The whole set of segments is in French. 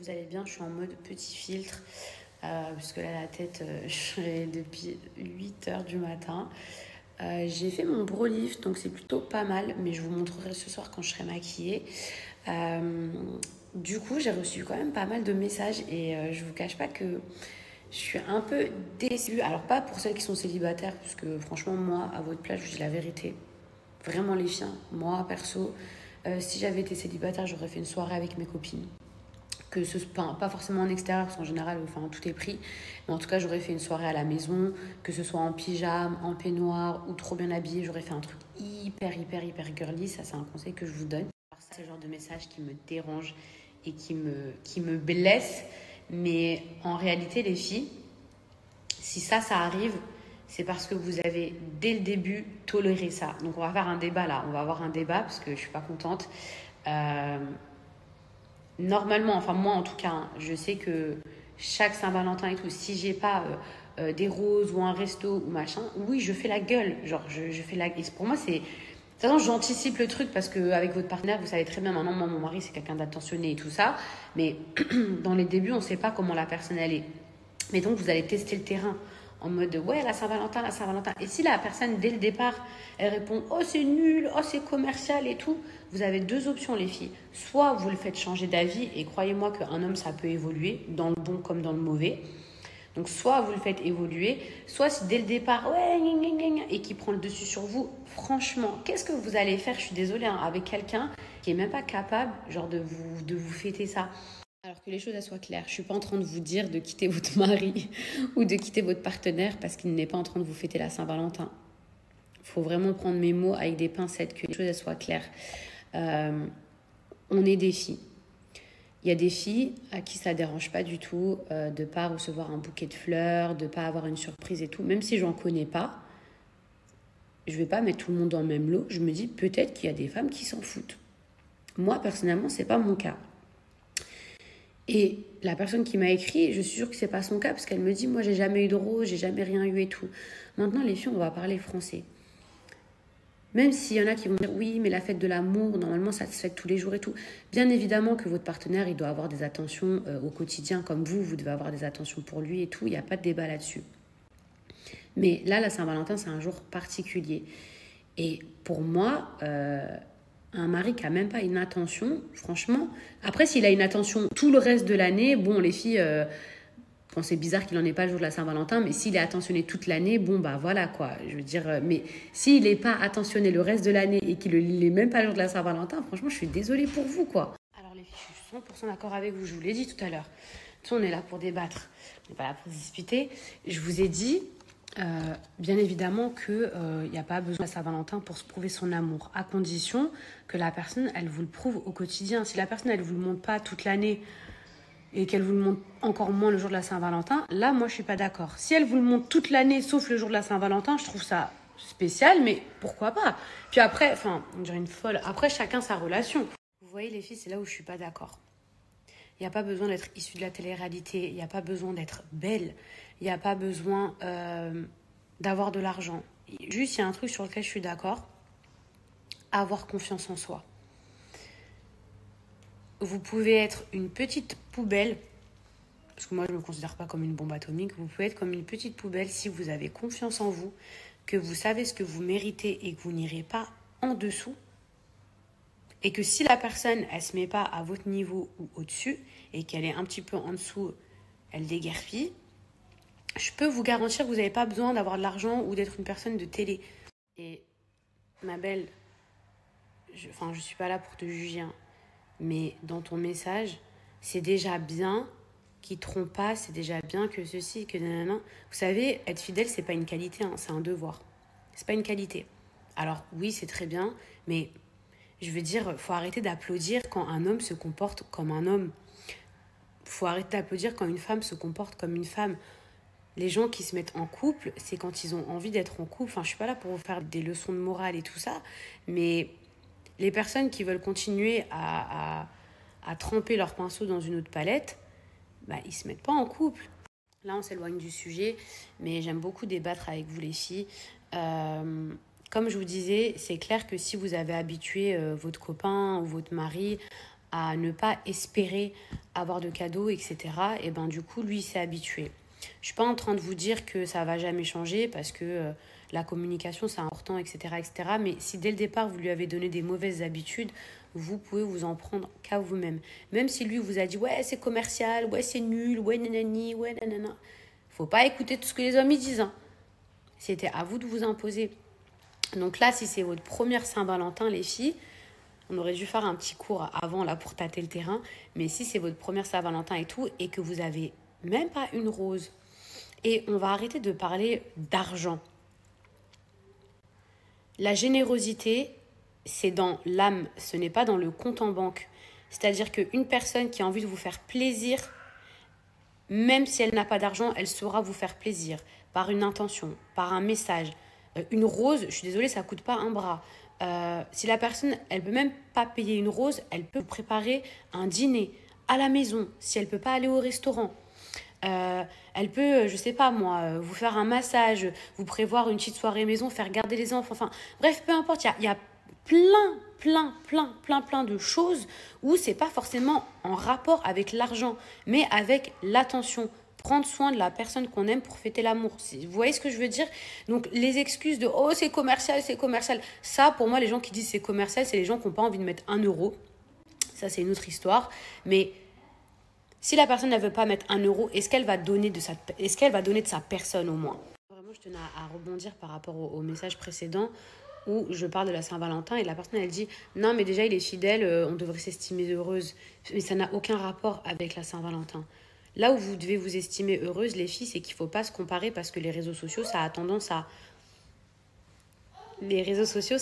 vous allez bien. Je suis en mode petit filtre, puisque là, la tête, je suis depuis 8 heures du matin. J'ai fait mon bro lift, donc c'est plutôt pas mal, mais je vous montrerai ce soir quand je serai maquillée. Euh, du coup, j'ai reçu quand même pas mal de messages et je vous cache pas que je suis un peu déçue. Alors, pas pour celles qui sont célibataires, parce que franchement, moi, à votre place, je vous dis la vérité. Vraiment, les chiens, moi, perso, si j'avais été célibataire, j'aurais fait une soirée avec mes copines. Que ce soit pas forcément en extérieur, parce qu'en général, enfin, tout est pris. Mais en tout cas, j'aurais fait une soirée à la maison, que ce soit en pyjama, en peignoir ou trop bien habillée. J'aurais fait un truc hyper girly. Ça, c'est un conseil que je vous donne. Alors, ça, c'est le genre de message qui me dérange et qui me blesse. Mais en réalité, les filles, si ça arrive, c'est parce que vous avez, dès le début, toléré ça. Donc, on va faire un débat là. On va avoir un débat parce que je suis pas contente. Euh, Normalement, enfin moi en tout cas, hein, je sais que chaque Saint-Valentin et tout, si j'ai pas des roses ou un resto ou machin, oui, je fais la gueule. Genre, je fais la... Et pour moi, c'est... De toute façon, j'anticipe le truc parce qu'avec votre partenaire, vous savez très bien, maintenant, moi, mon mari, c'est quelqu'un d'attentionné et tout ça. Mais dans les débuts, on ne sait pas comment la personne, elle est. Mais donc, vous allez tester le terrain en mode, ouais, la Saint-Valentin, la Saint-Valentin. Et si la personne, dès le départ, elle répond, oh, c'est nul, oh, c'est commercial et tout, vous avez deux options, les filles. Soit vous le faites changer d'avis, et croyez-moi qu'un homme, ça peut évoluer, dans le bon comme dans le mauvais. Donc, soit vous le faites évoluer, soit si dès le départ, ouais, et qui prend le dessus sur vous, franchement, qu'est-ce que vous allez faire, je suis désolée, hein, avec quelqu'un qui est même pas capable, genre, de vous fêter ça. Alors que les choses elles soient claires, je suis pas en train de vous dire de quitter votre mari ou de quitter votre partenaire parce qu'il n'est pas en train de vous fêter la Saint-Valentin. Il faut vraiment prendre mes mots avec des pincettes, que les choses elles soient claires. On est des filles. Il y a des filles à qui ça ne dérange pas du tout de ne pas recevoir un bouquet de fleurs, de ne pas avoir une surprise et tout. Même si j'en connais pas, je ne vais pas mettre tout le monde dans le même lot. Je me dis peut-être qu'il y a des femmes qui s'en foutent. Moi, personnellement, ce n'est pas mon cas. Et la personne qui m'a écrit, je suis sûre que c'est pas son cas parce qu'elle me dit, moi, j'ai jamais eu de rose, j'ai jamais rien eu et tout. Maintenant, les filles, on va parler français. Même s'il y en a qui vont dire, oui, mais la fête de l'amour, normalement, ça se fête tous les jours et tout. Bien évidemment que votre partenaire, il doit avoir des attentions au quotidien, comme vous devez avoir des attentions pour lui et tout. Il n'y a pas de débat là-dessus. Mais là, la Saint-Valentin, c'est un jour particulier. Et pour moi, un mari qui n'a même pas une attention, franchement... Après, s'il a une attention tout le reste de l'année, bon, les filles... Bon, c'est bizarre qu'il n'en ait pas le jour de la Saint-Valentin, mais s'il est attentionné toute l'année, bon, bah voilà, quoi. Je veux dire, mais s'il n'est pas attentionné le reste de l'année et qu'il n'est même pas le jour de la Saint-Valentin, franchement, je suis désolée pour vous, quoi. Alors, les filles, je suis 100% d'accord avec vous, je vous l'ai dit tout à l'heure. Tout, on est là pour débattre, on n'est pas là pour discuter. Je vous ai dit, bien évidemment, qu'il n'y a pas besoin de la Saint-Valentin pour se prouver son amour, à condition que la personne, elle vous le prouve au quotidien. Si la personne, elle ne vous le montre pas toute l'année, et qu'elle vous le montre encore moins le jour de la Saint-Valentin, là, moi, je suis pas d'accord. Si elle vous le montre toute l'année, sauf le jour de la Saint-Valentin, je trouve ça spécial, mais pourquoi pas? Puis après, enfin, on dirait une folle. Après, chacun sa relation. Vous voyez, les filles, c'est là où je suis pas d'accord. Il n'y a pas besoin d'être issue de la télé-réalité. Il n'y a pas besoin d'être belle. Il n'y a pas besoin d'avoir de l'argent. Juste, il y a un truc sur lequel je suis d'accord. Avoir confiance en soi. Vous pouvez être une petite poubelle, parce que moi je ne me considère pas comme une bombe atomique, vous pouvez être comme une petite poubelle si vous avez confiance en vous, que vous savez ce que vous méritez et que vous n'irez pas en dessous, et que si la personne elle ne se met pas à votre niveau ou au-dessus, et qu'elle est un petit peu en dessous, elle déguerpille, je peux vous garantir que vous n'avez pas besoin d'avoir de l'argent ou d'être une personne de télé. Et ma belle, je ne suis pas là pour te juger, hein. Mais dans ton message, c'est déjà bien qu'il ne trompe pas, c'est déjà bien que ceci, que nanana. Vous savez, être fidèle, c'est pas une qualité, hein, c'est un devoir. C'est pas une qualité. Alors oui, c'est très bien, mais je veux dire, faut arrêter d'applaudir quand un homme se comporte comme un homme. Faut arrêter d'applaudir quand une femme se comporte comme une femme. Les gens qui se mettent en couple, c'est quand ils ont envie d'être en couple. Enfin, je suis pas là pour vous faire des leçons de morale et tout ça, mais... Les personnes qui veulent continuer à tremper leur pinceau dans une autre palette, bah, ils ne se mettent pas en couple. Là, on s'éloigne du sujet, mais j'aime beaucoup débattre avec vous, les filles. Comme je vous disais, c'est clair que si vous avez habitué votre copain ou votre mari à ne pas espérer avoir de cadeaux, etc. Et ben du coup, lui, il s'est habitué. Je suis pas en train de vous dire que ça va jamais changer parce que la communication, c'est important, etc., etc. Mais si dès le départ, vous lui avez donné des mauvaises habitudes, vous pouvez vous en prendre qu'à vous-même. Même si lui vous a dit, ouais, c'est commercial, ouais, c'est nul, ouais, nanani, ouais, nanana. Faut pas écouter tout ce que les hommes y disent. Hein. C'était à vous de vous imposer. Donc là, si c'est votre première Saint-Valentin, les filles, on aurait dû faire un petit cours avant là pour tâter le terrain. Mais si c'est votre première Saint-Valentin et tout, et que vous avez même pas une rose, et on va arrêter de parler d'argent. La générosité, c'est dans l'âme, ce n'est pas dans le compte en banque. C'est-à-dire qu'une personne qui a envie de vous faire plaisir, même si elle n'a pas d'argent, elle saura vous faire plaisir par une intention, par un message. Une rose, je suis désolée, ça ne coûte pas un bras. Si la personne, elle ne peut même pas payer une rose, elle peut préparer un dîner à la maison, si elle ne peut pas aller au restaurant. Elle peut, je sais pas moi, vous faire un massage, vous prévoir une petite soirée maison, faire garder les enfants. Enfin, bref, peu importe, il y a plein de choses où c'est pas forcément en rapport avec l'argent, mais avec l'attention. Prendre soin de la personne qu'on aime pour fêter l'amour. Vous voyez ce que je veux dire? Donc, les excuses de oh, c'est commercial, c'est commercial. Ça, pour moi, les gens qui disent c'est commercial, c'est les gens qui n'ont pas envie de mettre 1 euro. Ça, c'est une autre histoire. Mais si la personne ne veut pas mettre 1 euro, est-ce qu'elle va donner de sa personne au moins? Vraiment, je tenais à rebondir par rapport au message précédent où je parle de la Saint-Valentin et la personne, elle dit « Non, mais déjà, il est fidèle, on devrait s'estimer heureuse. » Mais ça n'a aucun rapport avec la Saint-Valentin. Là où vous devez vous estimer heureuse, les filles, c'est qu'il ne faut pas se comparer parce que les réseaux sociaux, ça a tendance à... Les réseaux sociaux,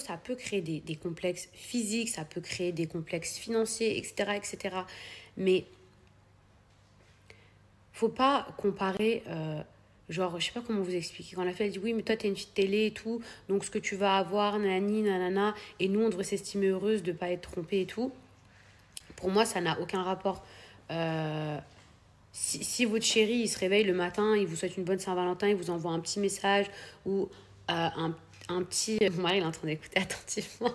ça peut créer des complexes physiques, ça peut créer des complexes financiers, etc., etc. Mais faut pas comparer, genre, je sais pas comment vous expliquer. Quand la fille, elle dit, oui, mais toi, t'es une fille de télé et tout, donc ce que tu vas avoir, nanani, nanana, et nous, on devrait s'estimer heureuse de pas être trompée et tout. Pour moi, ça n'a aucun rapport. Si votre chéri, il se réveille le matin, il vous souhaite une bonne Saint-Valentin, il vous envoie un petit message ou un petit... Mon mari, il est en train d'écouter attentivement.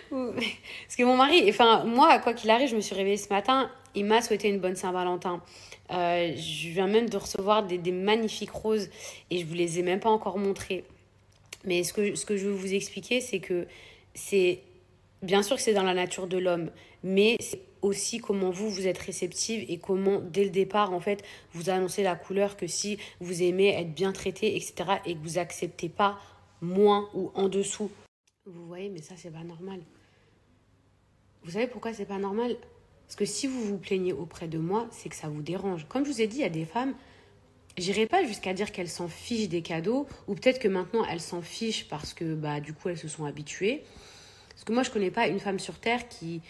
Parce que mon mari, enfin, moi, quoi qu'il arrive, je me suis réveillée ce matin, il m'a souhaité une bonne Saint-Valentin. Je viens même de recevoir des magnifiques roses et je ne vous les ai même pas encore montrées. Mais ce que je veux vous expliquer, c'est que c'est... Bien sûr que c'est dans la nature de l'homme, mais c'est aussi comment vous êtes réceptive et comment, dès le départ, en fait, vous annoncez la couleur que si vous aimez être bien traité, etc., et que vous acceptez pas moins ou en dessous. Vous voyez, mais ça, c'est pas normal. Vous savez pourquoi c'est pas normal? Parce que si vous vous plaignez auprès de moi, c'est que ça vous dérange. Comme je vous ai dit, il y a des femmes, j'irai pas jusqu'à dire qu'elles s'en fichent des cadeaux, ou peut-être que maintenant elles s'en fichent parce que bah, du coup elles se sont habituées. Parce que moi, je connais pas une femme sur Terre qui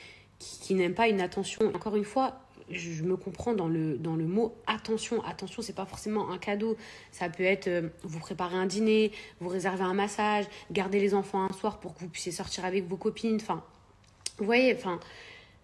n'aime pas une attention. Encore une fois, je me comprends dans le mot attention. Attention, c'est pas forcément un cadeau. Ça peut être vous préparer un dîner, vous réserver un massage, garder les enfants un soir pour que vous puissiez sortir avec vos copines. Enfin, vous voyez, enfin...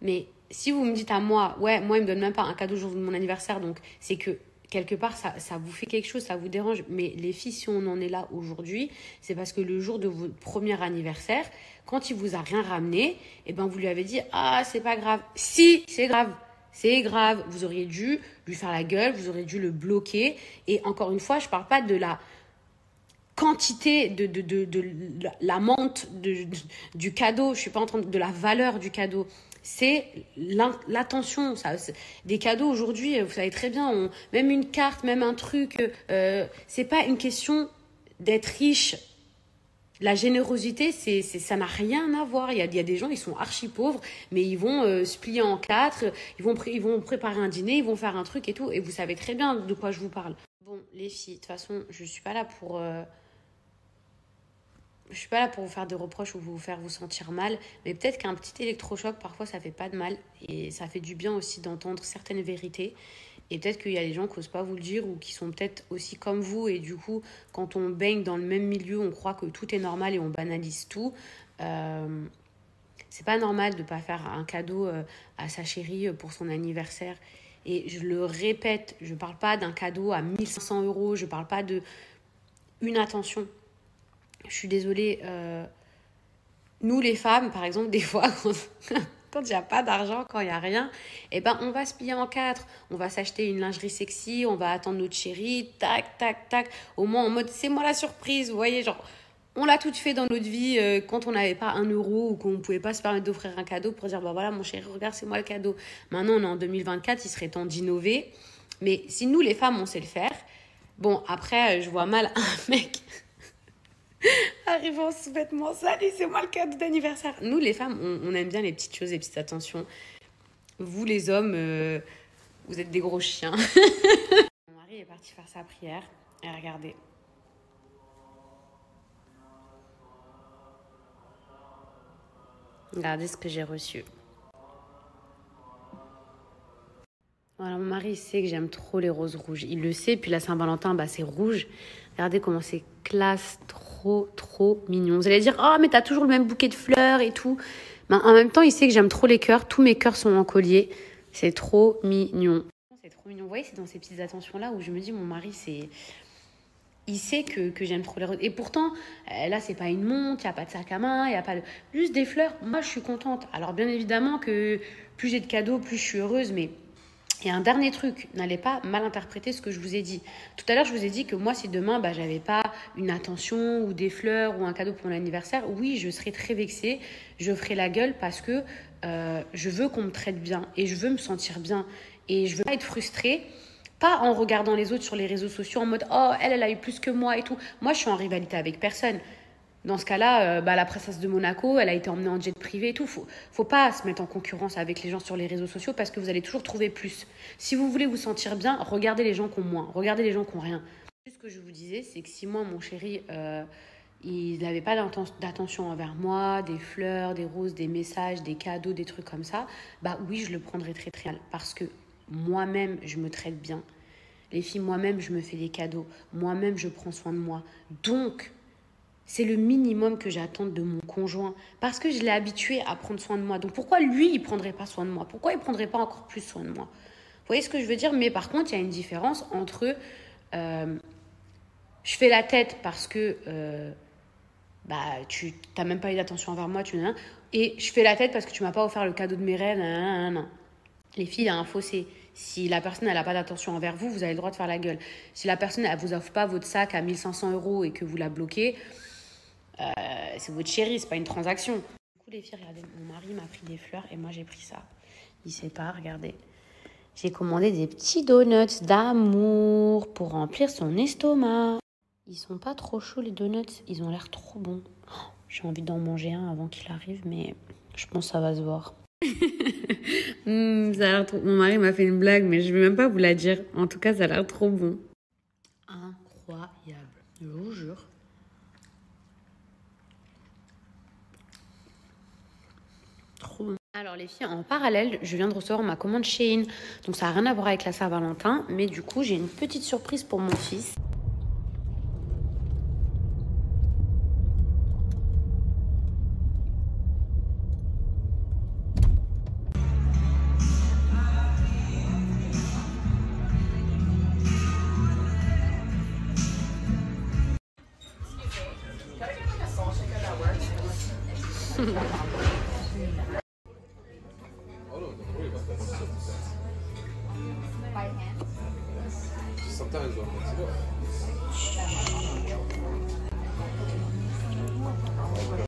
Mais si vous me dites à moi, ouais, moi, il me donne même pas un cadeau le jour de mon anniversaire, donc c'est que quelque part, ça vous fait quelque chose, ça vous dérange. Mais les filles, si on en est là aujourd'hui, c'est parce que le jour de votre premier anniversaire, quand il vous a rien ramené, eh ben, vous lui avez dit, ah, c'est pas grave. Si, c'est grave. C'est grave. Vous auriez dû lui faire la gueule, vous auriez dû le bloquer. Et encore une fois, je parle pas de la quantité de la monte du cadeau. Je suis pas en train de la valeur du cadeau. C'est l'attention. Des cadeaux aujourd'hui, vous savez très bien, même une carte, même un truc, c'est pas une question d'être riche. La générosité, ça n'a rien à voir. Il y a des gens, ils sont archi pauvres, mais ils vont se plier en quatre, ils vont préparer un dîner, ils vont faire un truc et tout. Et vous savez très bien de quoi je vous parle. Bon, les filles, de toute façon, je suis pas là pour... Je suis pas là pour vous faire des reproches ou vous faire vous sentir mal, mais peut-être qu'un petit électrochoc, parfois, ça fait pas de mal. Et ça fait du bien aussi d'entendre certaines vérités. Et peut-être qu'il y a des gens qui n'osent pas vous le dire ou qui sont peut-être aussi comme vous. Et du coup, quand on baigne dans le même milieu, on croit que tout est normal et on banalise tout. C'est pas normal de ne pas faire un cadeau à sa chérie pour son anniversaire. Et je le répète, je parle pas d'un cadeau à 1500 euros, je parle pas de une attention. Je suis désolée, nous les femmes, par exemple, des fois, quand il n'y a pas d'argent, quand il n'y a rien, eh ben, on va se plier en quatre. On va s'acheter une lingerie sexy, on va attendre notre chérie, tac, tac, tac. Au moins en mode, c'est moi la surprise, vous voyez, genre, on l'a tout fait dans notre vie quand on n'avait pas 1 euro ou qu'on ne pouvait pas se permettre d'offrir un cadeau pour dire, bah voilà, mon chéri, regarde, c'est moi le cadeau. Maintenant, on est en 2024, il serait temps d'innover. Mais si nous, les femmes, on sait le faire, bon, après, je vois mal un mec arrivant en sous-vêtements, salut, c'est moi le cadeau d'anniversaire. Nous, les femmes, on aime bien les petites choses, les petites attentions. Vous, les hommes, vous êtes des gros chiens. Mon mari est parti faire sa prière. Et regardez. Regardez ce que j'ai reçu. Voilà, mon mari sait que j'aime trop les roses rouges. Il le sait, puis la Saint-Valentin, bah, c'est rouge. Regardez comment c'est classe, trop mignon. Vous allez dire, oh, mais t'as toujours le même bouquet de fleurs et tout. Mais en même temps, il sait que j'aime trop les cœurs. Tous mes cœurs sont en collier. C'est trop mignon. C'est trop mignon. Vous voyez, c'est dans ces petites attentions-là où je me dis, mon mari, c'est... Il sait que j'aime trop les roses. Et pourtant, là, c'est pas une montre, il n'y a pas de sac à main, il n'y a pas de... Juste des fleurs. Moi, je suis contente. Alors, bien évidemment que plus j'ai de cadeaux, plus je suis heureuse, mais... Et un dernier truc, n'allez pas mal interpréter ce que je vous ai dit. Tout à l'heure, je vous ai dit que moi, si demain, j'avais pas une attention ou des fleurs ou un cadeau pour mon anniversaire, oui, je serais très vexée, je ferais la gueule parce que je veux qu'on me traite bien et je veux me sentir bien. Et je veux pas être frustrée, pas en regardant les autres sur les réseaux sociaux en mode « Oh, elle a eu plus que moi et tout ». Moi, je suis en rivalité avec personne. Dans ce cas-là, la princesse de Monaco, elle a été emmenée en jet privé et tout. Faut pas se mettre en concurrence avec les gens sur les réseaux sociaux parce que vous allez toujours trouver plus. Si vous voulez vous sentir bien, regardez les gens qui ont moins, regardez les gens qui ont rien. Ce que je vous disais, c'est que si moi, mon chéri, il n'avait pas d'attention envers moi, des fleurs, des roses, des messages, des cadeaux, des trucs comme ça, bah oui, je le prendrais très très mal parce que moi-même, je me traite bien. Les filles, moi-même, je me fais des cadeaux. Moi-même, je prends soin de moi. Donc... c'est le minimum que j'attends de mon conjoint parce que je l'ai habitué à prendre soin de moi. Donc pourquoi lui, il ne prendrait pas soin de moi? Pourquoi il ne prendrait pas encore plus soin de moi? Vous voyez ce que je veux dire? Mais par contre, il y a une différence entre je fais la tête parce que tu n'as même pas eu d'attention envers moi, et je fais la tête parce que tu ne m'as pas offert le cadeau de mes rêves. Les filles, il y a un fossé. Si la personne n'a pas d'attention envers vous, vous avez le droit de faire la gueule. Si la personne ne vous offre pas votre sac à 1 500 € et que vous la bloquez, c'est votre chérie, c'est pas une transaction. Du coup, les filles, regardez, mon mari m'a pris des fleurs et moi j'ai pris ça. Il sait pas, regardez. J'ai commandé des petits donuts d'amour pour remplir son estomac. Ils sont pas trop chauds les donuts, ils ont l'air trop bons. Oh, j'ai envie d'en manger un avant qu'il arrive, mais je pense que ça va se voir. Ça a l'air trop... Mon mari m'a fait une blague, mais je vais même pas vous la dire. En tout cas, ça a l'air trop bon. Incroyable, je vous jure. Trop bon. Alors les filles, en parallèle, je viens de recevoir ma commande Shein. Donc ça n'a rien à voir avec la Saint-Valentin, mais du coup, j'ai une petite surprise pour mon fils.